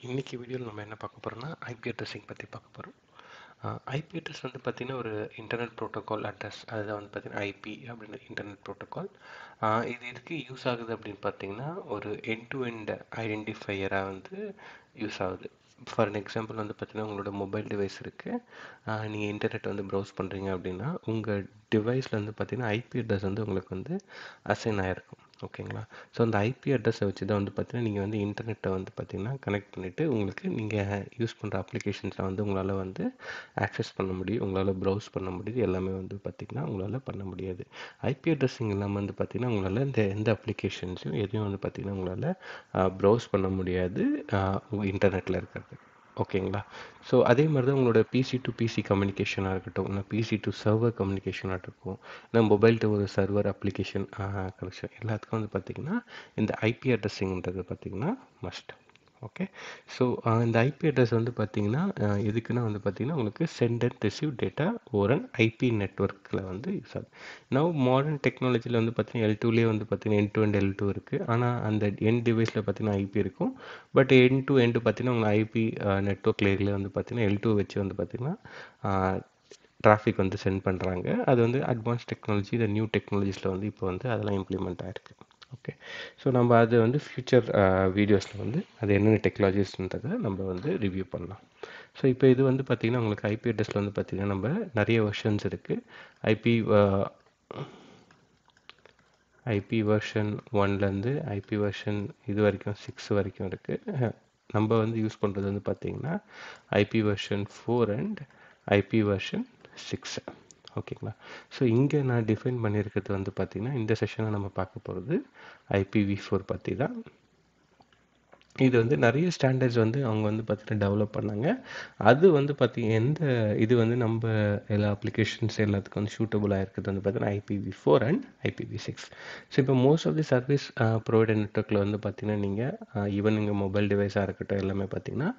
இன்னைக்கு வீடியோவில் நம்ம என்ன பார்க்க போகிறோம்னா ஐபி அட்ரஸிங் பற்றி பார்க்க போகிறோம். ஐபி அட்ரஸ் வந்து பார்த்திங்கன்னா ஒரு இன்டர்நெட் ப்ரோட்டோகால் அட்ரஸ். அதுதான் வந்து பார்த்திங்கன்னா ஐபி அப்படின்னு இன்டர்நெட் ப்ரோட்டோகால். இது எதுக்கு யூஸ் ஆகுது அப்படின்னு பார்த்தீங்கன்னா ஒரு எண்ட் டு எண்ட் ஐடென்டிஃபையராக வந்து யூஸ் ஆகுது. ஃபார் அன் எக்ஸாம்பிள் வந்து பார்த்திங்கன்னா உங்களோட மொபைல் டிவைஸ் இருக்குது, நீங்கள் இன்டர்நெட் வந்து ப்ரௌஸ் பண்ணுறீங்க அப்படின்னா உங்கள் டிவைஸில் வந்து பார்த்திங்கன்னா ஐபி அட்ரஸ் வந்து உங்களுக்கு வந்து அசைன் ஆகிருக்கும். ஓகேங்களா? ஸோ அந்த ஐபி அட்ரஸை வச்சு தான் வந்து பார்த்தீங்கன்னா நீங்கள் வந்து இன்டர்நெட்டை வந்து பார்த்தீங்கன்னா கனெக்ட் பண்ணிவிட்டு உங்களுக்கு நீங்கள் யூஸ் பண்ணுற அப்ளிகேஷன்ஸை வந்து உங்களால் வந்து ஆக்சஸ் பண்ண முடியும், உங்களால் ப்ரௌஸ் பண்ண முடியுது, எல்லாமே வந்து பார்த்திங்கன்னா உங்களால் பண்ண முடியாது. ஐபி அட்ரஸிங் இல்லாமல் வந்து பார்த்திங்கன்னா உங்களால் எந்த அப்ளிகேஷன்ஸையும் எதையும் வந்து பார்த்திங்கன்னா உங்களால் ப்ரௌஸ் பண்ண முடியாது இன்டர்நெட்டில் இருக்கிறது. ஓகேங்களா? ஸோ அதே மாதிரி தான் உங்களோட பிசி டு பிசி கம்யூனிகேஷனாக இருக்கட்டும், இல்லை பிசி டு சர்வர் கம்யூனிகேஷனாக இருக்கும், இல்லை மொபைல் டு ஒரு சர்வர் அப்ளிகேஷன் கனெக்ஷன், எல்லாத்துக்கும் வந்து பார்த்திங்கன்னா இந்த ஐபி அட்ரஸிங்கிறது பார்த்திங்கன்னா மஸ்ட். ஓகே. ஸோ இந்த ஐபி அட்ரஸ் வந்து பார்த்திங்கன்னா எதுக்குன்னா வந்து பார்த்திங்கன்னா உங்களுக்கு send and receive data over an IP நெட்ஒர்க்கில் வந்து யூஸ் ஆகுது. நவ் மாடர்ன் டெக்னாலஜியில் வந்து பார்த்திங்கன்னா L2லேயே வந்து பார்த்திங்கன்னா எண்ட் டு எண்ட் L2 இருக்குது. ஆனால் அந்த எண்ட் டிவைஸில் பார்த்திங்கன்னா ஐபி இருக்கும். பட் எண்ட் டு எண்டு பார்த்திங்கன்னா உங்கள் ஐபி நெட்ஒர்க் லேயரில் வந்து பார்த்திங்கன்னா L2 வச்சு வந்து பார்த்திங்கன்னா டிராஃபிக் வந்து சென்ட் பண்ணுறாங்க. அது வந்து அட்வான்ஸ் டெக்னாலஜி, இந்த நியூ டெக்னாலஜிஸில் வந்து இப்போ வந்து அதெல்லாம் இம்ப்ளிமெண்ட் ஆகிருக்கு. ஓகே. ஸோ நம்ம அது வந்து ஃப்யூச்சர் வீடியோஸில் வந்து அது என்னென்ன டெக்னாலஜிஸ்ன்றதை நம்ம வந்து ரிவ்யூ பண்ணலாம். ஸோ இப்போ இது வந்து பார்த்திங்கன்னா உங்களுக்கு ஐபி அட்ரஸில் வந்து பார்த்திங்கன்னா நம்ம நிறைய வெர்ஷன்ஸ் இருக்குது. ஐபி வெர்ஷன் 1லேருந்து ஐபி வெர்ஷன் இது வரைக்கும் 6 வரைக்கும் இருக்குது. நம்ம வந்து யூஸ் பண்ணுறது வந்து பார்த்திங்கன்னா IP version 4 and IP version 6. ஓகேங்களா? ஸோ இங்கே நான் டிஃபைன் பண்ணியிருக்கிறது வந்து பார்த்திங்கன்னா இந்த செஷனில் நம்ம பார்க்க போகிறது IPv4 பற்றி தான். இது வந்து நிறைய ஸ்டாண்டர்ட்ஸ் வந்து அவங்க வந்து பார்த்திங்கன்னா டெவலப் பண்ணாங்க. அது வந்து எந்த இது வந்து நம்ம எல்லா அப்ளிகேஷன்ஸ் எல்லாத்துக்கும் வந்து சூட்டபுளாக இருக்கிறது வந்து பார்த்தீங்கன்னா IPv4 அண்ட் IPv6. ஸோ இப்போ most of the service provider நெட்ஒர்க்கில் வந்து பார்த்திங்கன்னா நீங்கள் ஈவன் நீங்கள் மொபைல் டிவைஸாக இருக்கட்டும் எல்லாமே பார்த்திங்கன்னா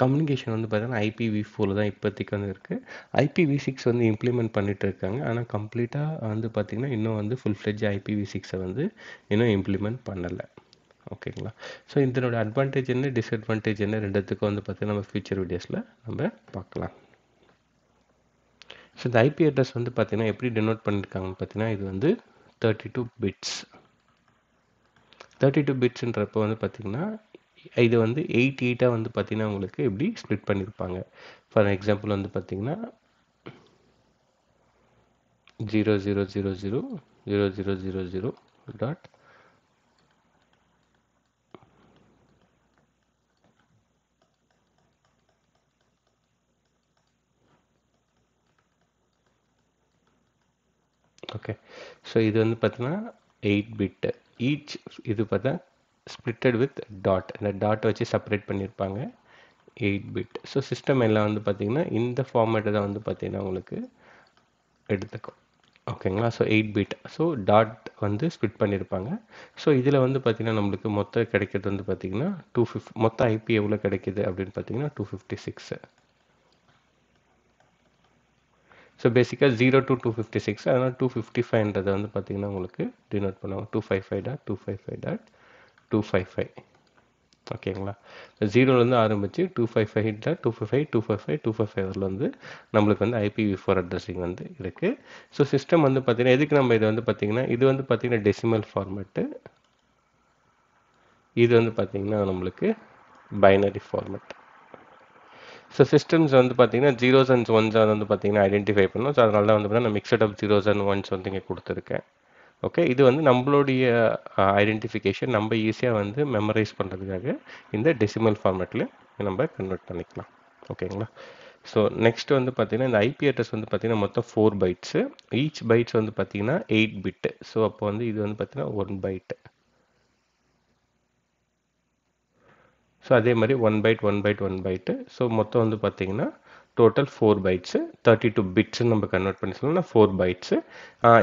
கம்யூனிகேஷன் வந்து பார்த்திங்கன்னா IPv4 தான் இப்போதைக்கு வந்து இருக்குது. IPv6 வந்து இம்ப்ளிமெண்ட் பண்ணிட்டு இருக்காங்க. ஆனால் கம்ப்ளீட்டாக வந்து பார்த்திங்கன்னா இன்னும் வந்து ஃபுல் ஃப்ளெட்ஜ் IPv6 வந்து இன்னும் இம்ப்ளிமெண்ட் பண்ணலை. ஓகேங்களா? ஸோ இதனோட அட்வான்டேஜ் என்ன, டிஸ்அட்வான்டேஜ் என்ன, ரெண்டுத்துக்கும் வந்து பார்த்தீங்கன்னா நம்ம ஃபியூச்சர் வீடியோஸில் நம்ம பார்க்கலாம். ஸோ இந்த ஐபி அட்ரஸ் வந்து பார்த்தீங்கன்னா எப்படி டினோட் பண்ணியிருக்காங்கன்னு பார்த்தீங்கன்னா இது வந்து 32 பிட்ஸ். 32 பிட்ஸ்ன்றப்போ வந்து பார்த்தீங்கன்னா இது வந்து 8 வந்து பார்த்தீங்கன்னா உங்களுக்கு எப்படி ஸ்ப்ளிட் பண்ணியிருப்பாங்க. ஃபார் எக்ஸாம்பிள் வந்து பார்த்தீங்கன்னா 00000000. ஓகே. ஸோ இது வந்து பார்த்தீங்கன்னா 8 பிட் ஈச். இது பார்த்தா ஸ்ப்ளிட்டட் வித் டாட், இந்த டாட்டை வச்சு செப்பரேட் பண்ணியிருப்பாங்க 8 பிட். ஸோ சிஸ்டம் எல்லாம் வந்து பார்த்தீங்கன்னா இந்த ஃபார்மேட்டை தான் வந்து பார்த்தீங்கன்னா உங்களுக்கு எடுத்துக்கும். ஓகேங்களா? So 8 bit. ஸோ டாட் வந்து ஸ்ப்ளிட் பண்ணியிருப்பாங்க. ஸோ இதில் வந்து பார்த்தீங்கன்னா நம்மளுக்கு மொத்தம் கிடைக்கிறது வந்து பார்த்தீங்கன்னா 250. மொத்த ஐபி எவ்வளோ கிடைக்கிது அப்படின்னு பார்த்தீங்கன்னா 256. ஸோ பேசிக்காக 0 to 256, அதனால் 255ன்றதை வந்து பார்த்திங்கன்னா உங்களுக்கு டினோட் பண்ணுவாங்க 255.255.255. ஓகேங்களா? ஜீரோலேருந்து ஆரம்பித்து 255.255.255 வரல வந்து நம்மளுக்கு வந்து IPv4 அட்ரஸிங் வந்து இருக்குது. ஸோ சிஸ்டம் வந்து பார்த்திங்கன்னா எதுக்கு நம்ம இது வந்து பார்த்திங்கன்னா இது வந்து பார்த்திங்கன்னா டெசிமல் ஃபார்மேட்டு, இது வந்து பார்த்திங்கன்னா நம்மளுக்கு பைனரி ஃபார்மேட். ஸோ சிஸ்டம்ஸ் வந்து பார்த்தீங்கன்னா ஜீரோஸ் அண்ட் ஒன்ஸ் வந்து பார்த்தீங்கன்னா ஐடென்டிஃபை பண்ணும். ஸோ அதனால தான் வந்து பார்த்தீங்கன்னா mixed of zeros and ones வந்து இங்கே கொடுத்துருக்கேன். ஓகே. இது வந்து நம்மளுடைய ஐடென்டிஃபிகேஷன் நம்ம ஈஸியாக வந்து மெமரைஸ் பண்ணுறதுக்காக இந்த டெசிமல் ஃபார்மேட்டில் நம்ம கன்வெர்ட் பண்ணிக்கலாம். ஓகேங்களா? ஸோ நெக்ஸ்ட் வந்து பார்த்தீங்கன்னா இந்த ஐபி அட்ரஸ் வந்து பார்த்தீங்கன்னா மொத்தம் 4 பைட்ஸு. ஈச் பைட்ஸ் வந்து பார்த்தீங்கன்னா 8 பிட்டு. ஸோ அப்போ வந்து இது வந்து பார்த்தீங்கன்னா 1 பைட்டு. ஸோ அதே மாதிரி 1 பைட் 1 பைட் 1 பைட்டு. ஸோ மொத்தம் வந்து பார்த்தீங்கன்னா டோட்டல் 4 பைட்ஸு. 32 பிட்ஸ்ன்னு நம்ம கன்வெர்ட் பண்ணி சொல்லலாம் 4 பைட்ஸு.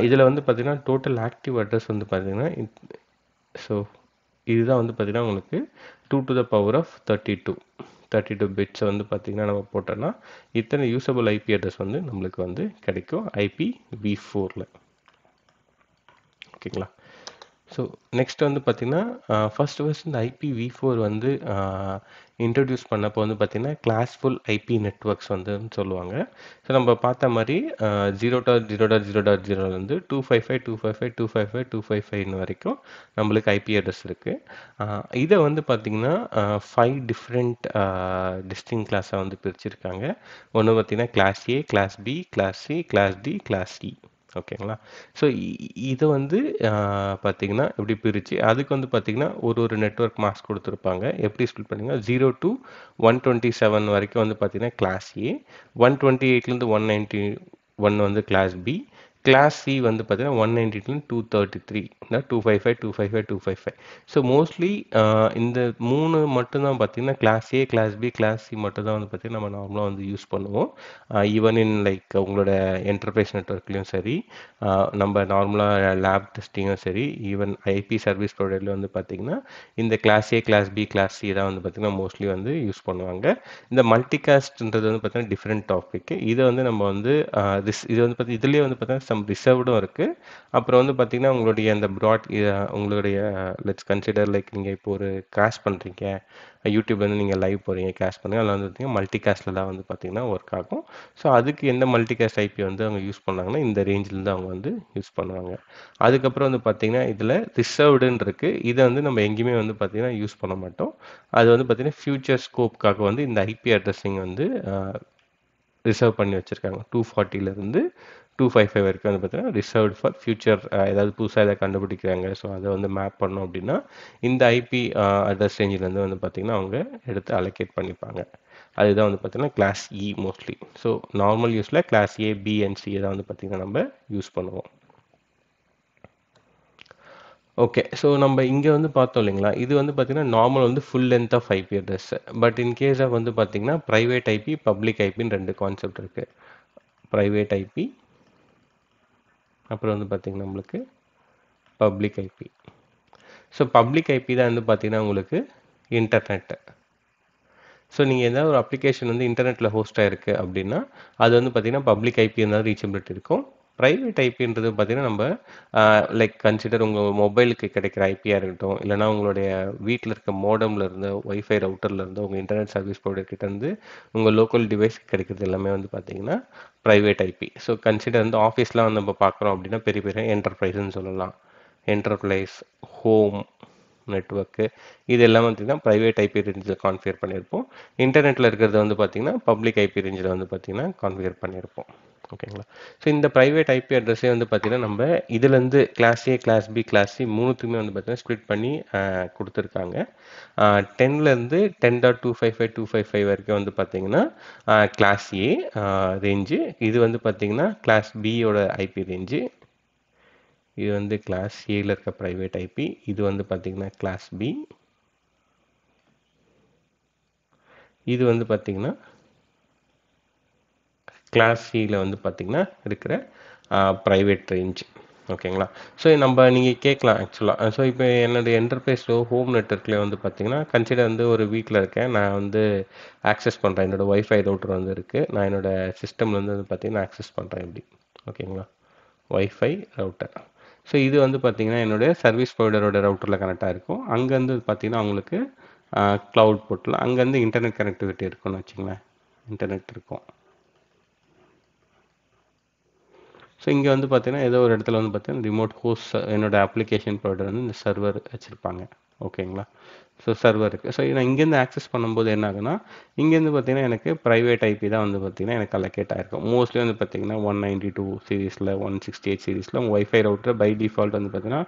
இதில் வந்து பார்த்தீங்கன்னா டோட்டல் ஆக்டிவ் அட்ரஸ் வந்து பார்த்தீங்கன்னா ஸோ இதுதான் வந்து பார்த்தீங்கன்னா உங்களுக்கு 2 to the power of 32 பிட்ஸை வந்து பார்த்தீங்கன்னா நம்ம போட்டோன்னா இத்தனை யூசபிள் ஐபி அட்ரஸ் வந்து நம்மளுக்கு வந்து கிடைக்கும் IPv4ல். ஓகேங்களா? ஸோ நெக்ஸ்ட் வந்து பார்த்தீங்கன்னா, ஃபர்ஸ்ட் இந்த IPv4 வந்து இன்ட்ரடியூஸ் பண்ணப்போ வந்து பார்த்தீங்கன்னா, கிளாஸ்ஃபுல் ஐபி நெட்வொர்க்ஸ் வந்துன்னு சொல்லுவாங்க. ஸோ நம்ம பார்த்த மாரி 0.0.0.0லேருந்து 255.255.255 வரைக்கும் நம்மளுக்கு ஐபி அட்ரஸ் இருக்கு. இத வந்து பார்த்தீங்கன்னா, 5 டிஃப்ரெண்ட் டிஸ்டிங்க்ட் கிளாஸா வந்து பிரிச்சிருக்காங்க. ஒண்ணு பார்த்தீங்கன்னா, class A, class B, class C, class D, class E. ஓகேங்களா? ஸோ இத வந்து பார்த்தீங்கன்னா, இப்படி பிரிச்சு, அதுக்கு வந்து பார்த்தீங்கன்னா, ஒரு நெட்வொர்க் மாஸ்க் குடுத்துருப்பாங்க. எப்படி ஸ்ப்ளிட் பண்ணீங்கன்னா, 0 டூ 127 வரைக்கும் வந்து பார்த்தீங்கன்னா, கிளாஸ் ஏ, 128லேருந்து 191 வந்து கிளாஸ் பி, கிளாஸ் சி வந்து பார்த்தீங்கன்னா, 192 233 255 255 255. ஸோ மோஸ்ட்லி இந்த 3 மட்டும் தான் பார்த்தீங்கன்னா, class A, class B, class C மட்டும் தான் வந்து பார்த்தீங்கன்னா, நம்ம நார்மலா வந்து யூஸ் பண்ணுவோம். ஈவன் இன் லைக் உங்களோட என்டர்பிரைஸ் நெட்வொர்க்லயும் சரி, நம்ம நார்மலாக லேப் டெஸ்டிங்கும் சரி, ஈவன் ஐபி சர்வீஸ் ப்ரொவைடர்ல வந்து பார்த்தீங்கன்னா, இந்த class A, class B, class C தான் வந்து பார்த்தீங்கன்னா மோஸ்ட்லி வந்து யூஸ் பண்ணுவாங்க. இந்த மல்டிகாஸ்ட்ன்றது வந்து பார்த்தீங்கன்னா டிஃப்ரெண்ட் டாபிக். இதை வந்து நம்ம வந்து இது வந்து பார்த்தி இதுலேயே வந்து பார்த்தீங்கன்னா சம் ரிசர்வ்டும் இருக்கு. அப்புறம் வந்து பார்த்தீங்கன்னா உங்களுடைய அந்த உங்களுடைய லெட்ஸ் கன்சிடர் லைக் நீங்கள் இப்போ ஒரு கிளாஸ் பண்ணுறீங்க, யூடியூப்ல வந்து நீங்கள் லைவ் போகிறீங்க, கிளாஸ் பண்ணுங்க, அதில் வந்து பார்த்தீங்கன்னா மல்டிகாஸ்ட்ல தான் வந்து பார்த்தீங்கன்னா ஒர்க் ஆகும். ஸோ அதுக்கு எந்த மல்டிகாஸ்ட் ஐபி வந்து அவங்க யூஸ் பண்ணாங்கன்னா இந்த ரேஞ்சில் அவங்க வந்து யூஸ் பண்ணுவாங்க. அதுக்கப்புறம் வந்து பார்த்தீங்கன்னா இதில் ரிசர்வ்டுன்னு இருக்கு. இதை வந்து நம்ம எங்கேயுமே வந்து பார்த்தீங்கன்னா யூஸ் பண்ண மாட்டோம். அது வந்து பார்த்தீங்கன்னா ஃபியூச்சர் ஸ்கோப்காக வந்து இந்த ஐபி அட்ரஸிங் வந்து ரிசர்வ் பண்ணி வச்சுருக்காங்க. 240லேருந்து 255 வரைக்கும் வந்து பார்த்தீங்கன்னா ரிசர்வ்ட் ஃபார் ஃபியூச்சர். ஏதாவது புதுசாக எதாவது கண்டுபிடிக்கிறாங்க, ஸோ அதை வந்து மேப் பண்ணோம் அப்படின்னா இந்த ஐபி அட்ரஸ் ரேஞ்சிலேருந்து வந்து பார்த்தீங்கன்னா அவங்க எடுத்து அலோகேட் பண்ணிப்பாங்க. அதுதான் வந்து பார்த்தீங்கன்னா class E mostly. So normal யூஸில் class A, B and C தான் வந்து பார்த்தீங்கன்னா நம்ம யூஸ் பண்ணுவோம். ஓகே. ஸோ நம்ம இங்கே வந்து பார்த்தோம் இல்லைங்களா, இது வந்து பார்த்தீங்கன்னா நார்மல் வந்து full length of IP address. But in case of வந்து பார்த்தீங்கன்னா ப்ரைவேட் ஐபி, பப்ளிக் ஐபின்னு 2 கான்செப்ட் இருக்கு. ப்ரைவேட் ஐபி, அப்புறம் வந்து பார்த்தீங்கன்னா நம்மளுக்கு public IP. So public IP தான் வந்து பார்த்தீங்கன்னா உங்களுக்கு இன்டர்நெட். ஸோ நீங்கள் ஏதாவது ஒரு அப்ளிகேஷன் வந்து இன்டர்நெட்டில் ஹோஸ்ட் ஆயிருக்கு அப்படின்னா அது வந்து பார்த்தீங்கன்னா பப்ளிக் ஐபி இருந்தால் ரீச்சபிலிட்டி இருக்கும். ப்ரைவேட் ஐபின்றது பார்த்தீங்கன்னா நம்ம லைக் கன்சிடர் உங்கள் மொபைலுக்கு கிடைக்கிற ஐபியாக இருக்கட்டும், இல்லைனா உங்களுடைய வீட்டில் இருக்க மோடம்ல இருந்து, ஒய்ஃபை ரவுட்டர்ல இருந்து, உங்கள் இன்டர்நெட் சர்வீஸ் ப்ரொவைடர் கிட்ட இருந்து உங்கள் லோக்கல் டிவைஸ் கிடைக்கிறது எல்லாமே வந்து பார்த்தீங்கன்னா ப்ரைவேட் ஐபி. ஸோ கன்சிடர் வந்து ஆஃபீஸ்லாம் வந்து நம்ம பார்க்குறோம் அப்படின்னா பெரிய பெரிய என்டர்பிரைஸ்ன்னு சொல்லலாம். என்டர்பிரைஸ், ஹோம் நெட்வொர்க்கு, இது எல்லாம் பார்த்தீங்கன்னா ப்ரைவேட் ஐபி ரேஞ்சில் கான்ஃபிகர் பண்ணியிருப்போம். இன்டர்நெட்டில் இருக்கிறது வந்து பார்த்தீங்கன்னா பப்ளிக் ஐபி ரேஞ்சில் வந்து பார்த்தீங்கன்னா கான்ஃபிகர் பண்ணியிருப்போம். ஓகேங்களா? ஸோ இந்த ப்ரைவேட் ஐபி அட்ரஸே வந்து பார்த்தீங்கன்னா நம்ம இதுலேருந்து class A, class B, class C மூணுத்துக்குமே வந்து பார்த்தீங்கன்னா ஸ்ப்ளிட் பண்ணி கொடுத்துருக்காங்க. 10லேருந்து 10.255.255 வரைக்கும் வந்து பார்த்தீங்கன்னா கிளாஸ் ஏ ரேஞ்சு. இது வந்து பார்த்தீங்கன்னா கிளாஸ் பியோட ஐபி ரேஞ்சு. இது வந்து கிளாஸ் ஏல இருக்க ப்ரைவேட் ஐபி. இது வந்து பார்த்தீங்கன்னா கிளாஸ் பி. இது வந்து பார்த்தீங்கன்னா கிளாஸ் சியில் வந்து பார்த்தீங்கன்னா இருக்கிற ப்ரைவேட் ரேஞ்ச். ஓகேங்களா? ஸோ நீங்கள் கேட்கலாம் ஆக்சுவலாக. ஸோ இப்போ என்னுடைய என்டர்பிரைஸில் ஹோம் நெட்வொர்க்கில் வந்து பார்த்தீங்கன்னா கன்சிடர் வந்து ஒரு வீட்டில் இருக்கேன், நான் வந்து ஆக்சஸ் பண்ணுறேன், என்னோடய ஒய்ஃபை ரவுட்டர் வந்து இருக்குது, நான் என்னோடய சிஸ்டம்லேருந்து வந்து பார்த்தீங்கன்னா ஆக்சஸ் பண்ணுறேன் இப்படி. ஓகேங்களா? Wifi router. ஸோ இது வந்து பார்த்தீங்கன்னா என்னுடைய சர்வீஸ் ப்ரொவைடரோட ரவுட்டரில் கனெக்டாக இருக்கும். அங்கேருந்து பார்த்தீங்கன்னா அவங்களுக்கு க்ளவுட் போர்ட்டில் அங்கேருந்து இன்டர்நெட் கனெக்டிவிட்டி இருக்கும்னு வச்சுங்களேன். இன்டர்நெட் இருக்கும். ஸோ இங்கே வந்து பார்த்தீங்கன்னா ஏதோ ஒரு இடத்துல வந்து பார்த்தீங்கன்னா ரிமோட் ஹோஸ்ட் என்னோட அப்ளிகேஷன் ப்ரொவைடர் வந்து இந்த சர்வர் வச்சுருப்பாங்க. ஓகேங்களா? ஸோ சர்வர் இருக்குது. ஸோ நான் இங்கேருந்து ஆக்சஸ் பண்ணும்போது என்ன ஆகுனா, இங்கேருந்து பார்த்தீங்கன்னா எனக்கு ப்ரைவேட் ஐபி தான் வந்து பார்த்தீங்கன்னா எனக்கு அலோகேட் ஆகிருக்கும். மோஸ்ட்லி வந்து பார்த்தீங்கன்னா 192 சீரீஸில் 168 சீரீஸில் உங்கள் ஒய்ஃபை ரவுட்டர் பை டிஃபால்ட் வந்து பார்த்தீங்கன்னா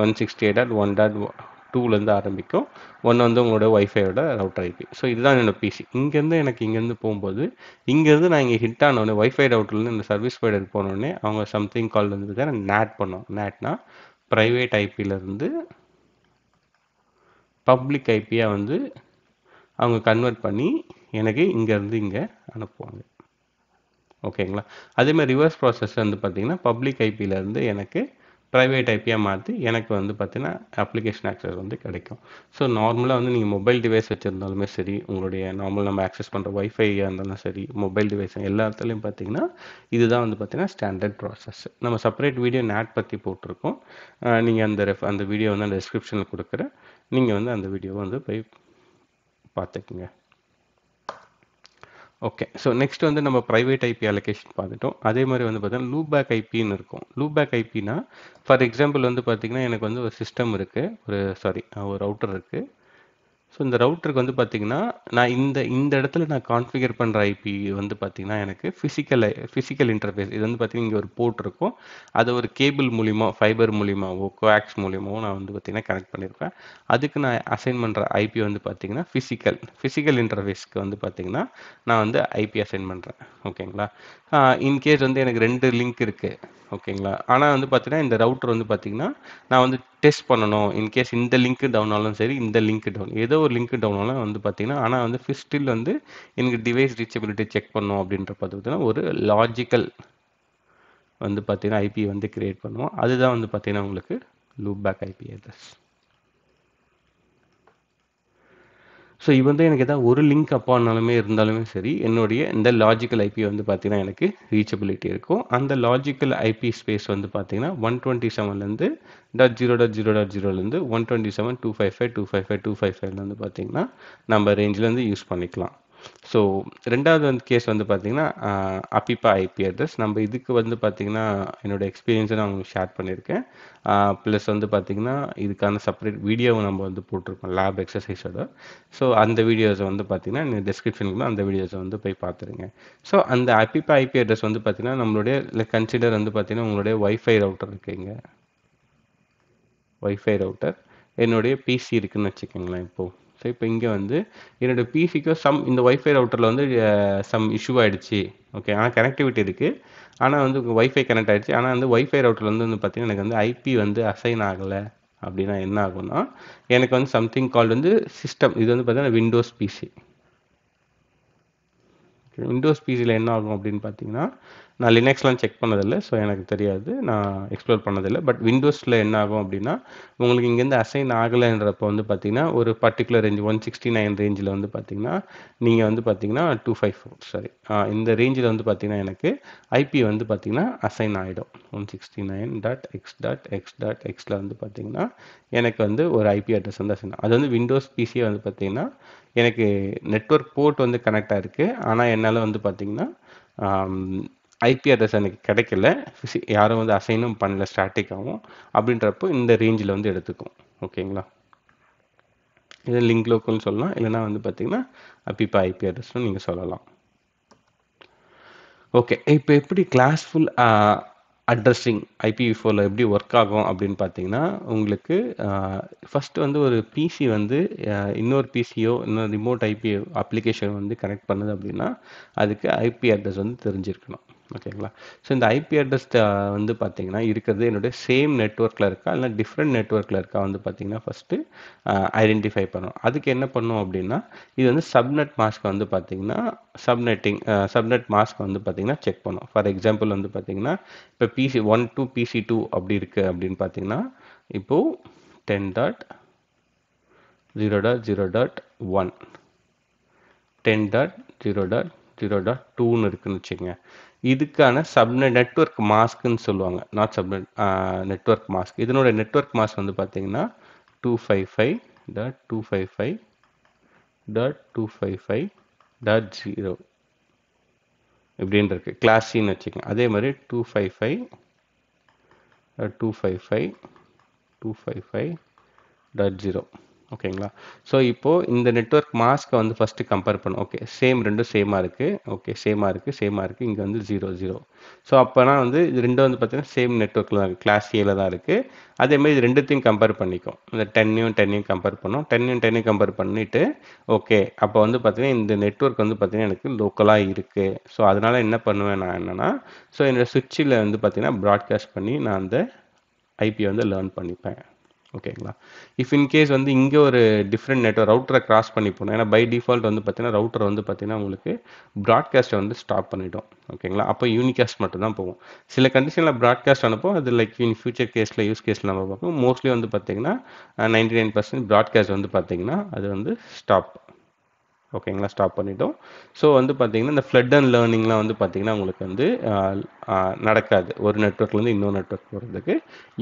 168.1.2லேருந்து ஆரம்பிக்கும். ஒன்று வந்து உங்களோட ஒய்ஃபையோட ரவுட்டர் ஐபி. ஸோ இதுதான் என்னோட பிசி. இங்கேருந்து போகும்போது இங்கேருந்து நான் இங்கே ஹிட் ஆனோடனே ஒய்ஃபை ரவுட்டர்லேருந்து இந்த சர்வீஸ் ப்ரொவைடர் போனோடனே அவங்க சம்திங் கால் வந்து பார்த்தீங்கன்னா நேட் பண்ணோம். நேட்னா ப்ரைவேட் ஐபியிலேருந்து பப்ளிக் ஐபியாக வந்து அவங்க கன்வெர்ட் பண்ணி எனக்கு இங்கேருந்து இங்கே அனுப்புவாங்க. ஓகேங்களா? அதேமாதிரி ரிவர்ஸ் ப்ராசஸ் வந்து பார்த்தீங்கன்னா பப்ளிக் ஐபியிலேருந்து எனக்கு ப்ரைவேட் ஐபியாக மாற்றி எனக்கு வந்து பார்த்தீங்கன்னா அப்ளிகேஷன் ஆக்சஸ் வந்து கிடைக்கும். ஸோ நார்மலாக வந்து நீங்கள் மொபைல் டிவைஸ் வச்சுருந்தாலுமே சரி, உங்களுடைய நார்மல் நம்ம ஆக்சஸ் பண்ணுற ஒய்ஃபையாக இருந்தாலும் சரி, மொபைல் டிவைஸ் எல்லா இடத்துலையும் பார்த்தீங்கன்னா இதுதான் வந்து பார்த்தீங்கன்னா ஸ்டாண்டர்ட் ப்ராசஸ். நம்ம செப்பரேட் வீடியோ NAT பற்றி போட்டிருக்கோம். நீங்கள் அந்த வீடியோ வந்து அந்த டிஸ்கிரிப்ஷனில் கொடுக்குறேன். நீங்கள் வந்து அந்த வீடியோவை வந்து போய் பார்த்துக்குங்க. ஓகே. ஸோ நெக்ஸ்ட் வந்து நம்ம ப்ரைவேட் ஐபி அலோகேஷன் பார்த்துட்டோம். அதே மாதிரி வந்து பார்த்தீங்கன்னா லூப் பேக் ஐபின்னு இருக்கும். லூப் பேக் ஐபினா ஃபார் எக்ஸாம்பிள் வந்து பார்த்தீங்கன்னா எனக்கு வந்து ஒரு சிஸ்டம் இருக்குது, ஒரு ரவுட்டர் இருக்குது. ஸோ இந்த ரவுட்டருக்கு வந்து பார்த்தீங்கன்னா நான் இந்த இடத்துல நான் கான்ஃபிகர் பண்ணுற ஐபி வந்து பார்த்தீங்கன்னா எனக்கு ஃபிசிக்கல் இன்டர்ஃபேஸ் இது வந்து பார்த்தீங்கன்னா இங்கே ஒரு போர்ட் இருக்கும். அதை ஒரு கேபிள் மூலிமா, ஃபைபர் மூலிமாவோ, கோஆக்ஸ் மூலியமாவோ நான் வந்து பார்த்தீங்கன்னா கனெக்ட் பண்ணியிருப்பேன். அதுக்கு நான் அசைன் பண்ணுற ஐபி வந்து பார்த்தீங்கன்னா ஃபிசிக்கல் இன்டர்ஃபேஸ்க்கு வந்து பார்த்தீங்கன்னா நான் வந்து ஐபி அசைன் பண்ணுறேன். ஓகேங்களா? இன்கேஸ் வந்து எனக்கு 2 லிங்க் இருக்குது. ஓகேங்களா? ஆனால் வந்து பார்த்தீங்கன்னா இந்த ரவுட்டர் வந்து பார்த்தீங்கன்னா நான் வந்து டெஸ்ட் பண்ணணும். இன்கேஸ் இந்த லிங்க் டவுன் ஆனாலும் சரி, இந்த லிங்க் டவுன் ஏதோ ஒரு லிங்க் டவுன் ஆனாலும் வந்து பார்த்தீங்கன்னா, ஆனால் வந்து ஸ்டில் வந்து எனக்கு டிவைஸ் ரீச்சபிலிட்டி செக் பண்ணணும் அப்படின்ற பார்த்தீங்கன்னா ஒரு லாஜிக்கல் வந்து பார்த்தீங்கன்னா ஐபி வந்து கிரியேட் பண்ணுவோம். அதுதான் வந்து பார்த்தீங்கன்னா உங்களுக்கு loop back IP address. So இது வந்து எனக்கு ஏதாவது ஒரு லிங்க் அப்பானாலுமே இருந்தாலுமே சரி, என்னுடைய இந்த லாஜிக்கல் ஐபி வந்து பார்த்தீங்கன்னா எனக்கு ரீச்சபிலிட்டி இருக்கும். அந்த லாஜிக்கல் ஐபி ஸ்பேஸ் வந்து பார்த்தீங்கன்னா 127லேருந்து .0.0.0லேருந்து 127.255.255.255 வந்து பார்த்தீங்கன்னா நம்ம ரேஞ்சிலேருந்து யூஸ் பண்ணிக்கலாம். ஸோ ரெண்டாவது வந்து கேஸ் வந்து பார்த்தீங்கன்னா அபிபா ஐபி அட்ரஸ். நம்ம இதுக்கு வந்து பார்த்தீங்கன்னா என்னோட எக்ஸ்பீரியன்ஸை நான் உங்களுக்கு ஷேர் பண்ணியிருக்கேன். ப்ளஸ் வந்து பார்த்தீங்கன்னா இதுக்கான செப்பரேட் வீடியோவை நம்ம வந்து போட்டிருக்கோம் லேப் எக்ஸசைஸோட. ஸோ அந்த வீடியோஸை வந்து பார்த்தீங்கன்னா நீங்கள் டிஸ்கிரிப்ஷனுக்குள்ள அந்த வீடியோஸை வந்து போய் பார்த்துருங்க. ஸோ அந்த அபிபா ஐபி அட்ரஸ் வந்து பார்த்தீங்கன்னா நம்மளுடைய கன்சிடர் வந்து பார்த்தீங்கன்னா உங்களுடைய ஒய்ஃபை ரவுட்டர் இருக்குங்க. ஒய்ஃபை ரவுட்டர் என்னுடைய பிசி இருக்குன்னு வச்சுக்கோங்களேன் இப்போது. ஸோ இப்போ இங்கே வந்து என்னோடய பிசிக்கு இந்த ஒய்ஃபை ரவுட்டரில் வந்து சம் இஷ்யூ ஆகிடுச்சு. ஓகே, ஆனால் கனெக்டிவிட்டி இருக்குது, ஆனால் வந்து ஒய்ஃபை கனெக்ட் ஆகிடுச்சு. ஆனால் வந்து ஒய்ஃபை ரவுட்டரில் வந்து பார்த்தீங்கன்னா எனக்கு வந்து ஐபி வந்து அசைன் ஆகலை அப்படின்னா என்ன ஆகும்னா எனக்கு வந்து சம்திங் கால் வந்து சிஸ்டம். இது வந்து பார்த்தீங்கன்னா விண்டோஸ் பிசி. விண்டோஸ் பிசியில் என்ன ஆகும் அப்படின்னு பார்த்தீங்கன்னா நான் லினக்ஸ்லாம் செக் பண்ணதில்லை, ஸோ எனக்கு தெரியாது, நான் எக்ஸ்ப்ளோர் பண்ணதில்லை. பட் விண்டோஸில் என்ன ஆகும் அப்படின்னா உங்களுக்கு இங்கேருந்து அசைன் ஆகலைன்றப்போ வந்து பார்த்தீங்கன்னா ஒரு பர்டிகுலர் ரேஞ்ச் 169 ரேஞ்சில் வந்து பார்த்தீங்கன்னா நீங்கள் வந்து பார்த்தீங்கன்னா 254 இந்த ரேஞ்சில் வந்து பார்த்தீங்கன்னா எனக்கு ஐபி வந்து பார்த்தீங்கன்னா அசைன் ஆகிடும். 169.x.x.x.xல வந்து பார்த்தீங்கன்னா எனக்கு வந்து ஒரு ஐபி அட்ரஸ் வந்து அசைன். அது வந்து விண்டோஸ் பிசியை வந்து பார்த்தீங்கன்னா எனக்கு நெட்வொர்க் போர்ட் வந்து கனெக்ட் ஆகிருக்கு, ஆனால் என்னால் வந்து பார்த்தீங்கன்னா ஐபி அட்ரஸ் எனக்கு கிடைக்கல, யாரும் வந்து அசைனும் பண்ணல ஸ்டாட்டிக்காகவும். அப்படின்றப்போ இந்த ரேஞ்சில் வந்து எடுத்துக்கும். ஓகேங்களா? இது லிங்க் லோக்கல்னு சொல்லலாம், இல்லைனா வந்து பார்த்தீங்கன்னா அபிபா ஐபி அட்ரஸ்னு நீங்கள் சொல்லலாம். ஓகே, இப்போ எப்படி கிளாஸ்ஃபுல் அட்ரஸிங் IPv4ல எப்படி ஒர்க் ஆகும் அப்படின்னு பார்த்தீங்கன்னா உங்களுக்கு ஃபஸ்ட்டு வந்து ஒரு பிசி வந்து இன்னொரு பிசியோ இன்னொரு ரிமோட் ஐபி அப்ளிகேஷன் வந்து கனெக்ட் பண்ணுது அப்படின்னா அதுக்கு ஐபி அட்ரஸ் வந்து தெரிஞ்சிருக்கணும். ஓகேங்களா? ஸோ இந்த ஐபி அட்ரஸ் வந்து பார்த்தீங்கன்னா இருக்கிறது என்னுடைய சேம் நெட்வொர்க்கில் இருக்கா இல்லை டிஃப்ரெண்ட் நெட்வொர்க்கில் இருக்கா வந்து பார்த்தீங்கன்னா ஃபஸ்ட்டு ஐடென்டிஃபை பண்ணணும். அதுக்கு என்ன பண்ணும் அப்படின்னா இது வந்து சப்நெட் மாஸ்க் வந்து பார்த்தீங்கன்னா சப்நெட் மாஸ்க் வந்து பார்த்தீங்கன்னா செக் பண்ணும். ஃபார் எக்ஸாம்பிள் வந்து பார்த்தீங்கன்னா இப்போ PC1 to PC2 அப்படி இருக்குது அப்படின்னு பார்த்தீங்கன்னா இப்போது 10.0.0.1 10.0.0.2ன்னு இருக்குன்னு வச்சுக்கோங்க. இதுக்கான சப்நெட் நெட்வொர்க் மாஸ்க்குன்னு சொல்லுவாங்க, நாட் சப்நெட் நெட்வொர்க் மாஸ்க். இதனோட நெட்வொர்க் மாஸ்க் வந்து பார்த்தீங்கன்னா 255.255.255.0 இப்படின்னு இருக்கு, கிளாஸ் சின்னு வச்சுக்கோங்க. அதே மாதிரி 255.255.0 ஓகேங்களா? ஸோ இப்போது இந்த நெட்வொர்க் மாஸ்க்கை வந்து ஃபஸ்ட்டு கம்பேர் பண்ணும். ஓகே, ரெண்டும் சேமாக இருக்குது. ஓகே, சேமாக இருக்குது. இங்கே வந்து 0 ஸோ அப்போனா வந்து இது ரெண்டும் வந்து பார்த்தீங்கன்னா சேம் நெட்வொர்க்கில் தான் இருக்குது, கிளாஸ் ஏல தான் இருக்குது. அதேமாதிரி இது ரெண்டுத்தையும் கம்பேர் பண்ணிக்கும். இந்த 10யும் கம்பேர் பண்ணும். 10யும் கம்பேர் பண்ணிவிட்டு ஓகே அப்போ வந்து பார்த்தீங்கன்னா இந்த நெட்வொர்க் வந்து பார்த்தீங்கன்னா எனக்கு லோக்கலாக இருக்குது. ஸோ அதனால் என்ன பண்ணுவேன் நான் என்னென்னா என்னோடய சுவிட்சில் வந்து பார்த்தீங்கன்னா ப்ராட்காஸ்ட் பண்ணி நான் அந்த ஐபியை வந்து லேர்ன் பண்ணிப்பேன். ஓகேங்களா. இஃப் இன்கேஸ் வந்து இங்கே ஒரு டிஃப்ரெண்ட் நெட்வொர்க் ரவுட்டரை கிராஸ் பண்ணி போகணும். ஏன்னா பை டிஃபால்ட் வந்து பார்த்தீங்கன்னா ரவுட்டர் வந்து பார்த்தீங்கன்னா உங்களுக்கு ப்ராட்காஸ்ட்டை வந்து ஸ்டாப் பண்ணிட்டோம். ஓகேங்களா. அப்போ யூனிகாஸ்ட் மட்டும் தான் போகும். சில கண்டிஷனில் ப்ராட்காஸ்ட் அனுப்போம். அது லைக் இன் ஃபியூச்சர் கேஸில் யூஸ் கேஸில் நம்ம பார்ப்போம். மோஸ்ட்லி வந்து பார்த்தீங்கன்னா 99% ப்ராட்காஸ்ட் வந்து பார்த்தீங்கன்னா அது வந்து ஸ்டாப். ஓகேங்களா, ஸ்டாப் பண்ணிட்டோம். ஸோ வந்து பார்த்தீங்கன்னா இந்த ஃப்ளட் அண்ட் லேர்னிங்லாம் வந்து பார்த்தீங்கன்னா உங்களுக்கு வந்து நடக்காது. ஒரு நெட்வொர்க்லேருந்து இன்னொரு நெட்வொர்க் போகிறதுக்கு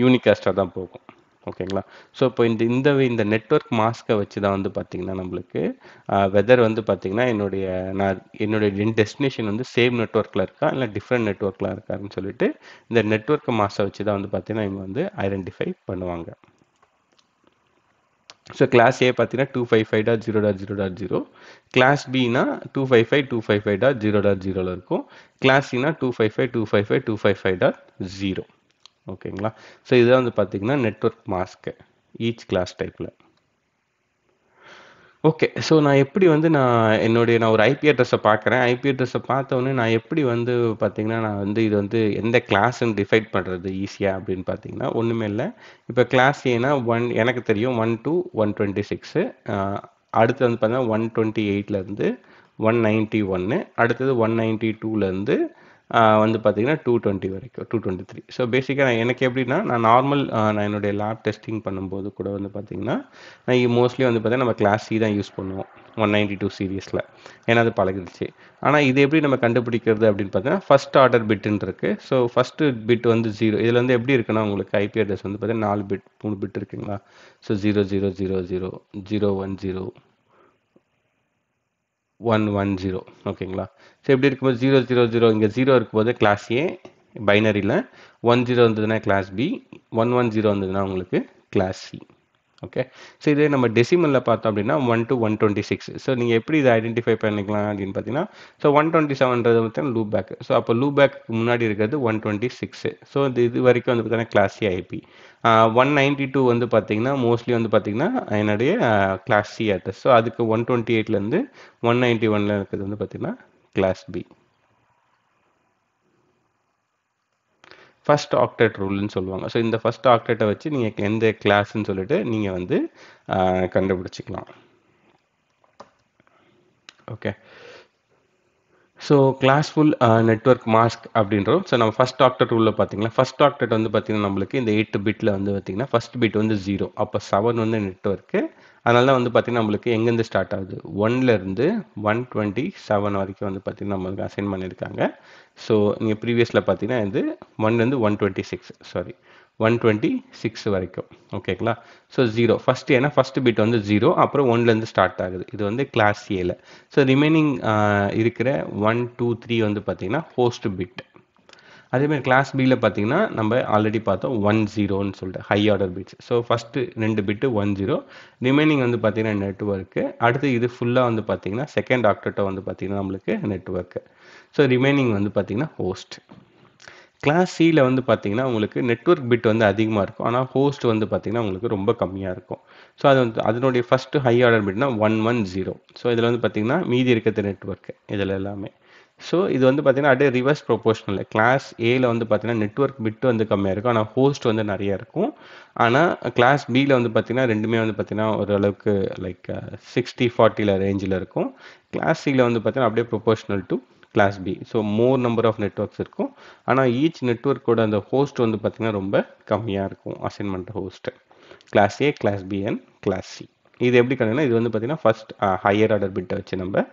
யூனிகாஸ்ட்டாக தான் போகும். ஓகேங்களா. ஸோ இப்போ இந்த நெட்வொர்க் மாஸ்க்கை வச்சு தான் வந்து பார்த்தீங்கன்னா நம்மளுக்கு வெதர் வந்து பார்த்தீங்கன்னா என்னுடைய டெஸ்டினேஷன் வந்து சேம் நெட்வொர்க்கில் இருக்கா இல்லை டிஃப்ரெண்ட் நெட்வொர்க்கில் இருக்காருன்னு சொல்லிட்டு இந்த நெட்வொர்க் மாஸ்க்கை வச்சு தான் வந்து பார்த்தீங்கன்னா இவங்க வந்து ஐடென்டிஃபை பண்ணுவாங்க. ஸோ கிளாஸ் ஏ பார்த்தீங்கன்னா 255.0.0.0, கிளாஸ் பினா 255.255.0.0ல இருக்கும், கிளாஸ் சினா 255.255.255.0. ஓகேங்களா. ஸோ இதுதான் வந்து பார்த்தீங்கன்னா நெட்வொர்க் மாஸ்க்கு ஈச் கிளாஸ் டைப்பில். ஓகே. ஸோ நான் எப்படி வந்து நான் ஒரு ஐபி அட்ரஸை பார்க்குறேன். ஐபி அட்ரஸை பார்த்தோன்னே நான் எப்படி வந்து பார்த்தீங்கன்னா, நான் வந்து இது வந்து எந்த கிளாஸ்ன்னு டிஃபைன் பண்ணுறது ஈஸியாக அப்படின்னு பார்த்தீங்கன்னா, ஒன்றுமே இல்லை. இப்போ கிளாஸ் ஏன்னா எனக்கு தெரியும் 1 to 126. அடுத்து வந்து பார்த்தீங்கன்னா 128லேருந்து 191, அடுத்தது 192லேருந்து வந்து பார்த்தீங்கன்னா 220 வரைக்கும் 223. ஸோ பேசிக்காக எனக்கு எப்படின்னா நான் என்னுடைய லேப் டெஸ்டிங் பண்ணும்போது கூட வந்து பார்த்தீங்கன்னா நான் மோஸ்ட்லி வந்து பார்த்தீங்கன்னா நம்ம கிளாஸ் சி தான் யூஸ் பண்ணுவோம் 192 சீரீஸில். ஏன்னா அது பழகிடுச்சு. ஆனால் இது எப்படி நம்ம கண்டுபிடிக்கிறது அப்படின்னு பார்த்தீங்கன்னா ஃபர்ஸ்ட் ஆர்டர் பிட்டுன்னு இருக்குது. ஸோ ஃபஸ்ட்டு பிட் வந்து 0. இதில் வந்து எப்படி இருக்குன்னா உங்களுக்கு ஐபி அட்ரஸ் வந்து பார்த்தீங்கன்னா 4 பிட் 3 பிட் இருக்குங்களா. ஸோ 0000 010 110. ஓகேங்களா. ஸோ எப்படி இருக்கும்போது 000 இங்கே 0 இருக்கும்போது கிளாஸ் ஏ பைனரியில், 10 இருந்ததுன்னா கிளாஸ் பி, 110 வந்ததுன்னா உங்களுக்கு கிளாஸ் சி. ஓகே. ஸோ இதே நம்ம டெசிமலில் பார்த்தோம் அப்படின்னா 1 to 126. ஸோ நீங்கள் எப்படி இதை ஐடென்டிஃபை பண்ணிக்கலாம் அப்படின்னு பார்த்தீங்கன்னா, ஸோ 127ன்றது வந்து லூப் பேக். ஸோ அப்போ லூப் பேக்கு முன்னாடி இருக்கிறது 126. ஸோ இது வரைக்கும் வந்து பார்த்தீங்கன்னா கிளாஸ் சி ஐபி. 192 வந்து பார்த்தீங்கன்னா மோஸ்ட்லி வந்து பார்த்தீங்கன்னா என்னுடைய கிளாஸ் சி அட்ரஸ். ஸோ அதுக்கு 128லேருந்து 191ல் இருக்கிறது வந்து பார்த்தீங்கன்னா கிளாஸ் பி. ஃபர்ஸ்ட் ஆக்டேட் ரூல்னு சொல்லுவாங்க. ஸோ இந்த ஃபர்ஸ்ட் ஆக்டேட்டை வச்சு நீங்கள் எந்த கிளாஸ்ன்னு சொல்லிட்டு நீங்கள் வந்து கண்டுபிடிச்சிக்கலாம். Okay. So classful network mask அப்படின்றோம். ஸோ நம்ம ஃபர்ஸ்ட் ஆக்டேட் ரூலில் பார்த்தீங்கன்னா ஃபர்ஸ்ட் ஆக்டேட் வந்து பார்த்தீங்கன்னா நம்மளுக்கு இந்த 8 பிட்டில் வந்து பார்த்தீங்கன்னா ஃபர்ஸ்ட் பிட் வந்து 0. அப்போ 7 வந்து நெட்வொர்க்கு. அதனால தான் வந்து பார்த்தீங்கன்னா நம்மளுக்கு எங்கேருந்து ஸ்டார்ட் ஆகுது 1லேருந்து 127 வரைக்கும் வந்து பார்த்தீங்கன்னா நம்மளுக்கு அசைன் பண்ணியிருக்காங்க. ஸோ நீங்கள் ப்ரீவியஸில் பார்த்தீங்கன்னா இது 1லேருந்து 126 வரைக்கும். ஓகேங்களா. ஸோ 0 ஃபஸ்ட்டு ஏன்னா ஃபஸ்ட்டு பிட் வந்து 0, அப்புறம் 1லேருந்து ஸ்டார்ட் ஆகுது. இது வந்து கிளாஸ் ஏல. ஸோ ரிமைனிங் இருக்கிற 1 2 3 வந்து பார்த்தீங்கன்னா ஹோஸ்ட் பிட். அதேமாதிரி கிளாஸ் பியில் பார்த்தீங்கன்னா நம்ம ஆல்ரெடி பார்த்தோம் 10ன்னு சொல்லிட்டு high order bits. So first 2 பிட்டு 10, ரிமைனிங் வந்து பார்த்தீங்கன்னா நெட்வொர்க்கு. அடுத்து இது ஃபுல்லாக வந்து பார்த்தீங்கன்னா செகண்ட் ஆக்டேட்டோ வந்து பார்த்தீங்கன்னா நம்மளுக்கு நெட்வொர்க்கு. ஸோ ரிமைனிங் வந்து பார்த்தீங்கன்னா ஹோஸ்ட். கிளாஸ் சியில் வந்து பார்த்தீங்கன்னா உங்களுக்கு நெட்வொர்க் பிட் வந்து அதிகமாக இருக்கும், ஆனால் ஹோஸ்ட் வந்து பார்த்தீங்கன்னா உங்களுக்கு ரொம்ப கம்மியாக இருக்கும். ஸோ அது வந்து அதனுடைய ஃபஸ்ட்டு ஹை ஆர்டர் பிட்னா 110. ஸோ இதில் வந்து பார்த்தீங்கன்னா மீதி இருக்கிறது நெட்வொர்க்கு இதில் எல்லாமே. ஸோ இது வந்து பார்த்தீங்கன்னா அப்படியே ரிவர்ஸ் ப்ரொபோஷனல். கிளாஸ் ஏல வந்து பார்த்தீங்கன்னா நெட்வொர்க் பிட் வந்து கம்மியாக இருக்கும், ஆனால் ஹோஸ்ட் வந்து நிறைய இருக்கும். ஆனால் கிளாஸ் பியில் வந்து பார்த்தீங்கன்னா ரெண்டுமே வந்து பார்த்தீங்கன்னா ஓரளவுக்கு லைக் 60-40 ரேஞ்சில் இருக்கும். கிளாஸ் சியில் வந்து பார்த்தீங்கன்னா அப்படியே proportional to class B. So more number of networks இருக்கும், ஆனால் ஈச் நெட்வொர்க்கோட அந்த ஹோஸ்ட் வந்து பார்த்தீங்கன்னா ரொம்ப கம்மியாக இருக்கும் assignment host. Class A, class B and class C. இது எப்படி கண்டுனா இது வந்து பார்த்தீங்கன்னா ஃபர்ஸ்ட் ஹையர் ஆர்டர் பிட்டை வச்சு நம்ம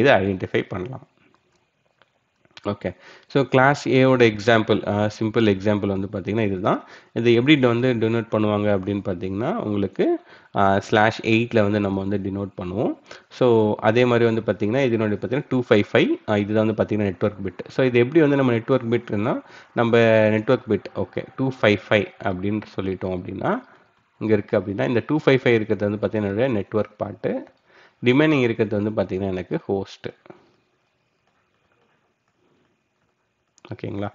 இதை ஐடென்டிஃபை பண்ணலாம். ஓகே. ஸோ கிளாஸ் ஏவோட எக்ஸாம்பிள் சிம்பிள் எக்ஸாம்பிள் வந்து பார்த்தீங்கன்னா இதுதான். இது எப்படி வந்து டினோட் பண்ணுவாங்க அப்படின்னு பார்த்தீங்கன்னா உங்களுக்கு /8ல் வந்து நம்ம வந்து டினோட் பண்ணுவோம். ஸோ அதே மாதிரி வந்து பார்த்தீங்கன்னா இதனுடைய பார்த்தீங்கன்னா 255 இதுதான் வந்து பார்த்தீங்கன்னா நெட்வொர்க் பிட். ஸோ இது எப்படி வந்து நம்ம நெட்வொர்க் பிட்னா நம்ம நெட்வொர்க் பிட் ஓகே 255 அப்படின்னு சொல்லிட்டோம் அப்படின்னா இங்கே இருக்குது அப்படின்னா இந்த 255 இருக்கிறது வந்து பார்த்தீங்கன்னா நெட்வொர்க் பார்ட்டு, ரிமைனிங் இருக்கிறது வந்து பார்த்தீங்கன்னா எனக்கு ஹோஸ்ட்டு. ஓகேங்களா.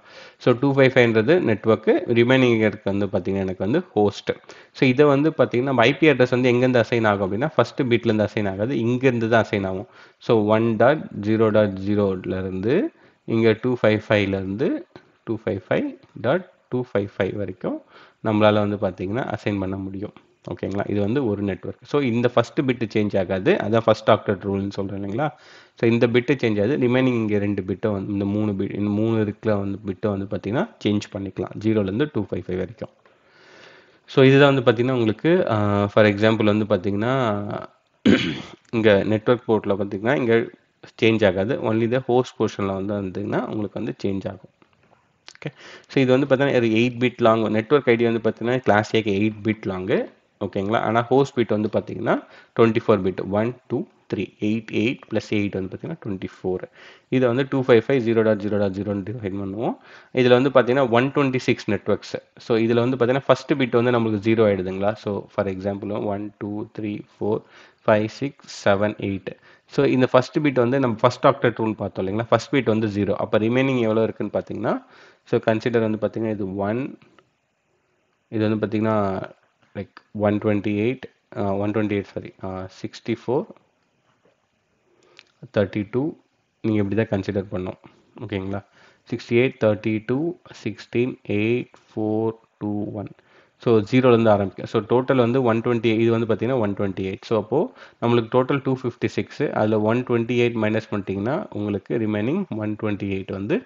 ஸோ 255ன்றது நெட்வொர்க்கு, ரிமைனிங் இருக்கு வந்து பார்த்தீங்கன்னா எனக்கு வந்து ஹோஸ்ட்டு. ஸோ இதை வந்து பார்த்தீங்கன்னா நம்ம ஐபி அட்ரஸ் வந்து எங்கேருந்து அசைன் ஆகும் அப்படின்னா ஃபஸ்ட்டு பீட்லேருந்து அசைன் ஆகாது, இங்கேருந்து தான் அசைன் ஆகும். ஸோ 1.0.0லேருந்து இங்கே 255லேருந்து 255.255 வரைக்கும் நம்மளால் வந்து பார்த்தீங்கன்னா அசைன் பண்ண முடியும். ஓகேங்களா, இது வந்து ஒரு நெட்வொர்க். ஸோ இந்த ஃபஸ்ட்டு பிட்டு சேஞ்ச் ஆகாது, அதான் ஃபஸ்ட் ஆக்டெட் ரூல்னு சொல்கிறேன் இல்லைங்களா. ஸோ இந்த பிட்டு சேஞ்ச் ஆகுது, ரிமைனிங் இங்கே 2 பிட்டை வந்து இந்த 3 இருக்கிற வந்து பிட்டை வந்து பார்த்திங்கன்னா சேஞ்ச் பண்ணிக்கலாம் 0லேருந்து 255 வரைக்கும். ஸோ இதுதான் வந்து பார்த்திங்கன்னா உங்களுக்கு ஃபார் எக்ஸாம்பிள் வந்து பார்த்திங்கன்னா இங்கே நெட்வொர்க் போர்ட்டில் பார்த்திங்கன்னா இங்கே சேஞ்ச் ஆகாது, ஒன்லி த ஹோஸ்ட் போர்ஷனில் வந்து வந்தீங்கன்னா உங்களுக்கு வந்து சேஞ்ச் ஆகும். ஓகே, ஸோ இது வந்து பார்த்தீங்கன்னா ஒரு 8 பிட் லாங் நெட்வொர்க் ஐடி வந்து பார்த்தீங்கன்னா கிளாஸ் ஏக்கு 8 பிட் லாங்கு. ஓகேங்களா, ஆனால் ஹோஸ்ட் பிட் வந்து பார்த்தீங்கன்னா 24 பிட் 1 2 3 8 8 + 8 வந்து பார்த்தீங்கன்னா 24. இதை வந்து 255.0.0.0 டிவைட் பண்ணுவோம். இதில் வந்து பார்த்தீங்கன்னா 126 நெட்வொர்க்ஸ். ஸோ இதில் வந்து பார்த்தீங்கன்னா ஃபஸ்ட்டு பிட் வந்து நம்மளுக்கு 0 ஆகிடுதுங்களா. So for example 1 2 3 4 5 6 7 8. ஸோ இந்த ஃபஸ்ட் பிட் வந்து நம்ம ஃபஸ்ட் ஆக்டெட் ரூல் பார்த்தோம் இல்லைங்களா, ஃபஸ்ட் பிட் வந்து 0. அப்போ ரிமைனிங் எவ்வளோ இருக்குன்னு பார்த்தீங்கன்னா, ஸோ கன்சிடர் வந்து பார்த்தீங்கன்னா இது 1, இது வந்து பார்த்தீங்கன்னா லைக் 128 சாரி 64 32 நீங்கள் இப்படி தான் கன்சிடர் பண்ணோம். ஓகேங்களா, 68 32 16 8 4 2 1. ஸோ 0லேருந்து ஆரம்பிக்கும். ஸோ டோட்டல் வந்து 128, இது வந்து பார்த்தீங்கன்னா 128. ஸோ அப்போது நம்மளுக்கு டோட்டல் 256, அதில் 128 மைனஸ் பண்ணிட்டீங்கன்னா உங்களுக்கு ரிமைனிங் 128 வந்து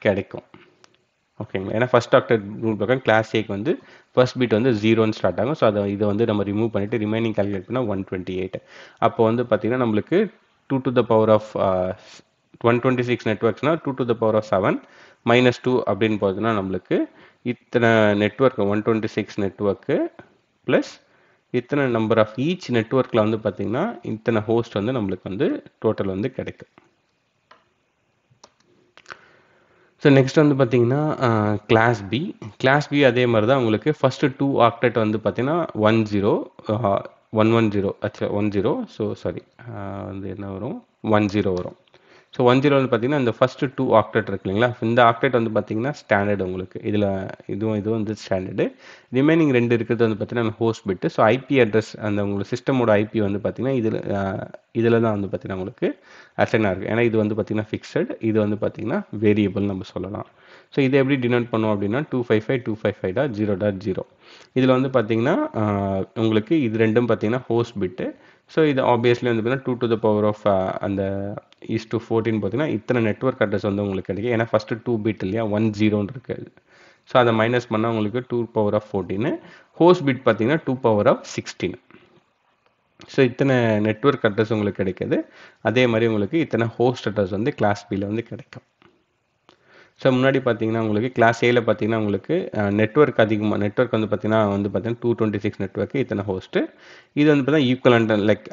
கிடைக்கும். ஓகேங்களா, ஏன்னா ஃபஸ்ட் ஆக்டெட் ரூல் பிரகாரம் கிளாஸ் ஏக்கு வந்து ஃபர்ஸ்ட் பிட் வந்து 0ன்னு ஸ்டார்ட் ஆகும். ஸோ இதை வந்து நம்ம ரிமூவ் பண்ணிவிட்டு ரிமைனிங் கால்குலேட் பண்ணால் 128. அப்போ வந்து பார்த்தீங்கன்னா நம்மளுக்கு 2 to the power of 126 நெட்ஒர்க்ஸ்னால் 2 to the power of 7 - 2 அப்படின்னு போகுதுன்னா நம்மளுக்கு இத்தனை நெட்ஒர்க் 126 நெட்ஒர்க்கு ப்ளஸ் இத்தனை நம்பர் ஆஃப் ஈச் நெட்ஒர்க்கில் வந்து பார்த்தீங்கன்னா இத்தனை ஹோஸ்ட் வந்து நம்மளுக்கு வந்து டோட்டல் வந்து கிடைக்கும். ஸோ நெக்ஸ்ட் வந்து பார்த்தீங்கன்னா கிளாஸ் பி அதே மாதிரி தான் உங்களுக்கு ஃபஸ்ட்டு 2 ஆக்டெட் வந்து பார்த்தீங்கன்னா 110 ஆக்சுவலாக 10. ஸோ சாரி வந்து என்ன வரும் 10 வரும். ஸோ 10 வந்து பார்த்தீங்கன்னா இந்த ஃபஸ்ட்டு 2 ஆக்டெட் இருக்கு இல்லைங்களா, இந்த ஆக்டெட் வந்து பார்த்தீங்கன்னா ஸ்டாண்டர்டு உங்களுக்கு இதில் இதுவும் வந்து ஸ்டாண்டர்டு. ரிமைனிங் 2 இருக்கிறது வந்து பார்த்தீங்கன்னா ஹோஸ்ட் பிட்டு. ஸோ ஐபி அட்ரஸ் அந்த உங்களுக்கு சிஸ்டமோட ஐபி வந்து பார்த்தீங்கன்னா இதில் தான் வந்து பார்த்தீங்கன்னா உங்களுக்கு அசைனாக இருக்குது. ஏன்னா இது வந்து பார்த்தீங்கன்னா ஃபிக்ஸட், இது வந்து பார்த்தீங்கன்னா வேரியபிள் நம்ம சொல்லலாம். ஸோ இதை எப்படி டினோட் பண்ணுவோம் அப்படின்னா 255.255.0.0. இதில் வந்து பார்த்தீங்கன்னா உங்களுக்கு இது ரெண்டும் பார்த்தீங்கன்னா ஹோஸ்ட் பிட்டு. ஸோ இது ஆப்வியஸ்லி வந்து பார்த்தீங்கன்னா 2 to the power of அந்த to 14 பார்த்தீங்கன்னா இத்தனை நெட்வொர்க் அட்ரஸ் வந்து உங்களுக்கு கிடைக்கும். ஏன்னா ஃபஸ்ட்டு 2 பிட் இல்லையா 10 இருக்குது. ஸோ அதை மைனஸ் பண்ணால் உங்களுக்கு 2 power of 14. ஹோஸ்ட் பிட் பார்த்தீங்கன்னா 2 power of 16. ஸோ இத்தனை நெட்வொர்க் அட்ரஸ் உங்களுக்கு கிடைக்கிது. அதே மாதிரி உங்களுக்கு இத்தனை ஹோஸ்ட் அட்ரஸ் வந்து கிளாஸ் பியில் வந்து கிடைக்கும். ஸோ முன்னாடி பார்த்தீங்கன்னா உங்களுக்கு கிளாஸ் ஏல பார்த்தீங்கன்னா உங்களுக்கு நெட்வொர்க் வந்து பார்த்தீங்கன்னா 226 நெட்வொர்க்கு இத்தனை ஹோஸ்ட்டு. இது வந்து பார்த்தீங்கன்னா ஈக்குவலண்ட் லைக்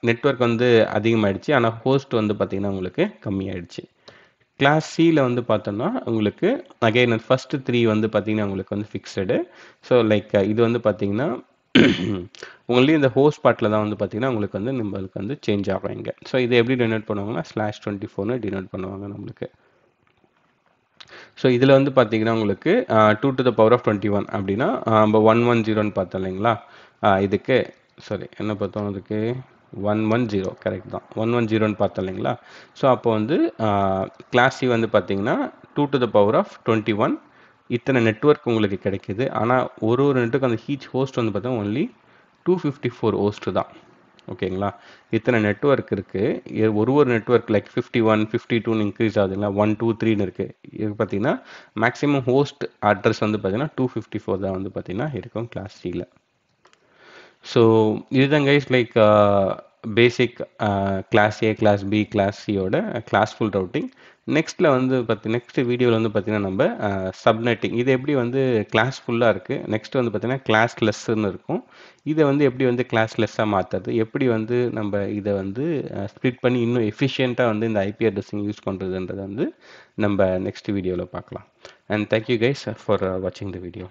நெட்வொர்க் வந்து அதிகமாகிடுச்சு, ஆனால் ஹோஸ்ட் வந்து பார்த்தீங்கன்னா உங்களுக்கு கம்மியாயிடுச்சு. கிளாஸ் சியில் வந்து பார்த்தோம்னா உங்களுக்கு அகைன் ஃபஸ்ட்டு 3 வந்து பார்த்தீங்கன்னா உங்களுக்கு வந்து ஃபிக்ஸடு. ஸோ லைக் இது வந்து பார்த்தீங்கன்னா உங்களுக்கு இந்த ஹோஸ்ட் பார்ட்டில் தான் வந்து பார்த்தீங்கன்னா உங்களுக்கு வந்து நம்மளுக்கு வந்து சேஞ்ச் ஆகும் இங்கே. ஸோ இதை எப்படி டினோட் பண்ணுவாங்கன்னா /24ன்னு டினோட் பண்ணுவாங்க நம்மளுக்கு. ஸோ இதில் வந்து பார்த்தீங்கன்னா உங்களுக்கு 2 to the power of 21 அப்படின்னா நம்ம 110ன்னு பார்த்தோம் இல்லைங்களா, இதுக்கு சாரி என்ன பார்த்தோம் அதுக்கு 110 கரெக்ட் தான் 110ன்னு பார்த்தோம் இல்லைங்களா. ஸோ அப்போ வந்து கிளாஸ் சி வந்து பார்த்தீங்கன்னா 2 to the power of 21 இத்தனை நெட்வொர்க் உங்களுக்கு கிடைக்கிது. ஆனால் ஒரு நெட்வொர்க் அந்த ஹீச் ஹோஸ்ட் வந்து பார்த்தா ஒன்லி 254 ஹோஸ்ட்டு தான். ஓகேங்களா, இத்தனை நெட்வொர்க் இருக்குது. ஒரு நெட்வொர்க் லைக் 51 52ன்னு இன்க்ரீஸ் ஆகுதுங்களா, 1 2 3ன்னு இருக்குது. இது பார்த்தீங்கன்னா மேக்ஸிமம் ஹோஸ்ட் அட்ரஸ் வந்து பார்த்தீங்கன்னா 254 தான் வந்து பார்த்தீங்கன்னா இருக்கும் கிளாஸ் சியில். ஸோ இதுதான் guys like basic class A class B class சியோட கிளாஸ்ஃபுல் ரவுட்டிங். நெக்ஸ்ட் வீடியோவில் வந்து பார்த்தீங்கன்னா நம்ம சப்நெட்டிங் இது எப்படி வந்து கிளாஸ் ஃபுல்லாக இருக்குது, நெக்ஸ்ட் வந்து பார்த்தீங்கன்னா கிளாஸ் லெஸ்ன்னு இருக்கும். இதை வந்து எப்படி வந்து கிளாஸ் லெஸ்ஸாக மாற்றுறது, எப்படி வந்து நம்ம இதை வந்து ஸ்ப்ளிட் பண்ணி இன்னும் எஃபிஷியண்ட்டாக வந்து இந்த ஐபி அட்ரஸிங் யூஸ் பண்ணுறதுன்றதை வந்து நம்ம நெக்ஸ்ட் வீடியோவில் பார்க்கலாம். அண்ட் தேங்க்யூ கைஸ் ஃபார் வாட்சிங் த வீடியோ.